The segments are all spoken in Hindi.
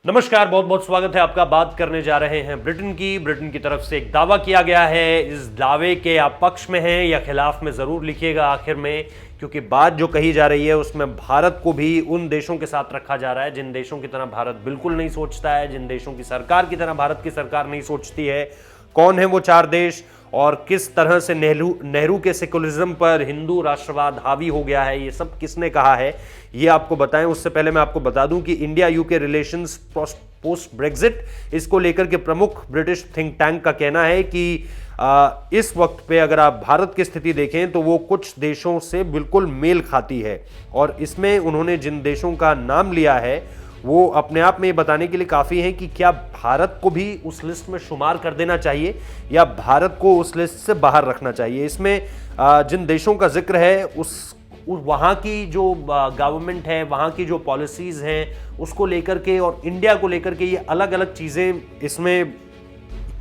नमस्कार, बहुत बहुत स्वागत है आपका। बात करने जा रहे हैं ब्रिटेन की तरफ से एक दावा किया गया है। इस दावे के आप पक्ष में हैं या खिलाफ में जरूर लिखिएगा आखिर में, क्योंकि बात जो कही जा रही है उसमें भारत को भी उन देशों के साथ रखा जा रहा है जिन देशों की तरह भारत बिल्कुल नहीं सोचता है, जिन देशों की सरकार की तरह भारत की सरकार नहीं सोचती है। कौन है वो 4 देश और किस तरह से नेहरू के सेकुलरिज्म पर हिंदू राष्ट्रवाद हावी हो गया है, ये सब किसने कहा है, ये आपको बताएं। उससे पहले मैं आपको बता दूं कि India UK relations post Brexit, इसको लेकर के प्रमुख ब्रिटिश थिंक टैंक का कहना है कि इस वक्त पे अगर आप भारत की स्थिति देखें तो वो कुछ देशों से बिल्कुल मेल खाती है। और इसमें उन्होंने जिन देशों का नाम लिया है वो अपने आप में ये बताने के लिए काफ़ी है कि क्या भारत को भी उस लिस्ट में शुमार कर देना चाहिए या भारत को उस लिस्ट से बाहर रखना चाहिए। इसमें जिन देशों का जिक्र है वहाँ की जो गवर्नमेंट है, वहाँ की जो पॉलिसीज़ हैं उसको लेकर के और इंडिया को लेकर के ये अलग अलग चीज़ें, इसमें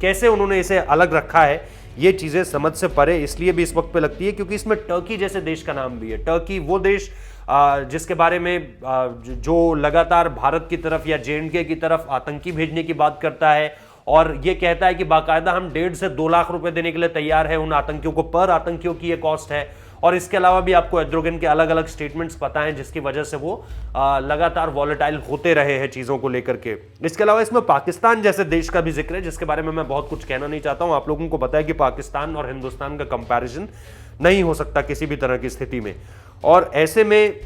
कैसे उन्होंने इसे अलग रखा है ये चीज़ें समझ से परे इसलिए भी इस वक्त पे लगती है क्योंकि इसमें टर्की जैसे देश का नाम भी है। टर्की वो देश जिसके बारे में जो लगातार भारत की तरफ या जेएंडके की तरफ आतंकी भेजने की बात करता है और ये कहता है कि बाकायदा हम 1.5 से 2 लाख रुपए देने के लिए तैयार है उन आतंकियों को, पर आतंकियों की ये कॉस्ट है। और इसके अलावा भी आपको एर्दोगन के अलग अलग स्टेटमेंट्स पता हैं जिसकी वजह से वो लगातार वॉलेटाइल होते रहे हैं चीज़ों को लेकर के। इसके अलावा इसमें पाकिस्तान जैसे देश का भी जिक्र है जिसके बारे में मैं बहुत कुछ कहना नहीं चाहता हूं। आप लोगों को पता है कि पाकिस्तान और हिंदुस्तान का कंपैरिजन नहीं हो सकता किसी भी तरह की स्थिति में। और ऐसे में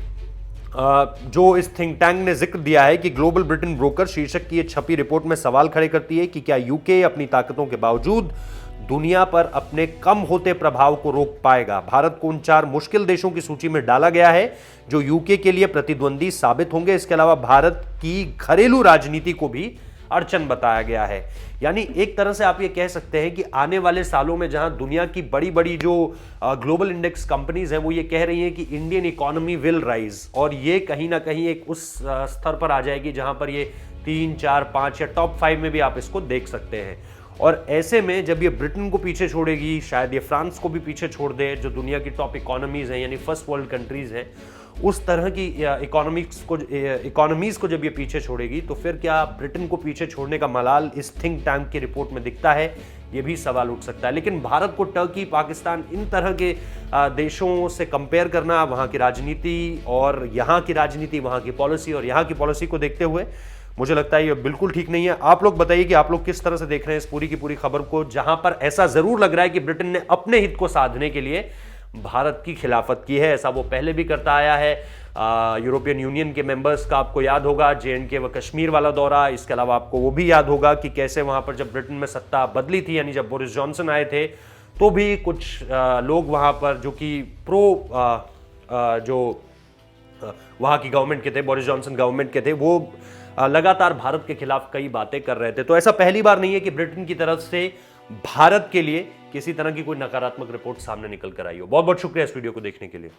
जो इस थिंक टैंक ने जिक्र दिया है कि ग्लोबल ब्रिटेन ब्रोकर शीर्षक की ये छपी रिपोर्ट में सवाल खड़े करती है कि क्या यूके अपनी ताकतों के बावजूद दुनिया पर अपने कम होते प्रभाव को रोक पाएगा। भारत को उन 4 मुश्किल देशों की सूची में डाला गया है जो यूके के लिए प्रतिद्वंदी साबित होंगे। इसके अलावा भारत की घरेलू राजनीति को भी अड़चन बताया गया है। यानी एक तरह से आप ये कह सकते हैं कि आने वाले सालों में जहां दुनिया की बड़ी बड़ी जो ग्लोबल इंडेक्स कंपनीज हैं वो ये कह रही हैं कि इंडियन इकोनॉमी विल राइज, और ये कहीं ना कहीं एक उस स्तर पर आ जाएगी जहां पर ये 3, 4, 5 या टॉप 5 में भी आप इसको देख सकते हैं। और ऐसे में जब ये ब्रिटेन को पीछे छोड़ेगी, शायद ये फ्रांस को भी पीछे छोड़ दे जो दुनिया की टॉप इकोनॉमीज हैं यानी फर्स्ट वर्ल्ड कंट्रीज हैं, उस तरह की इकोनॉमीज को जब ये पीछे छोड़ेगी तो फिर क्या ब्रिटेन को पीछे छोड़ने का मलाल इस थिंक टैंक की रिपोर्ट में दिखता है, ये भी सवाल उठ सकता है। लेकिन भारत को टर्की, पाकिस्तान, इन तरह के देशों से कंपेयर करना, वहाँ की राजनीति और यहाँ की राजनीति, वहाँ की पॉलिसी और यहाँ की पॉलिसी को देखते हुए मुझे लगता है ये बिल्कुल ठीक नहीं है। आप लोग बताइए कि आप लोग किस तरह से देख रहे हैं इस पूरी की पूरी खबर को, जहां पर ऐसा जरूर लग रहा है कि ब्रिटेन ने अपने हित को साधने के लिए भारत की खिलाफत की है। ऐसा वो पहले भी करता आया है। यूरोपियन यूनियन के मेंबर्स का आपको याद होगा जेएंडके व कश्मीर वाला दौरा। इसके अलावा आपको वो भी याद होगा कि कैसे वहां पर जब ब्रिटेन में सत्ता बदली थी, यानी जब बोरिस जॉनसन आए थे, तो भी कुछ लोग वहां पर जो कि जो वहां की गवर्नमेंट के थे, बोरिस जॉनसन गवर्नमेंट के थे, वो लगातार भारत के खिलाफ कई बातें कर रहे थे। तो ऐसा पहली बार नहीं है कि ब्रिटेन की तरफ से भारत के लिए किसी तरह की कोई नकारात्मक रिपोर्ट सामने निकल कर आई हो। बहुत बहुत शुक्रिया इस वीडियो को देखने के लिए।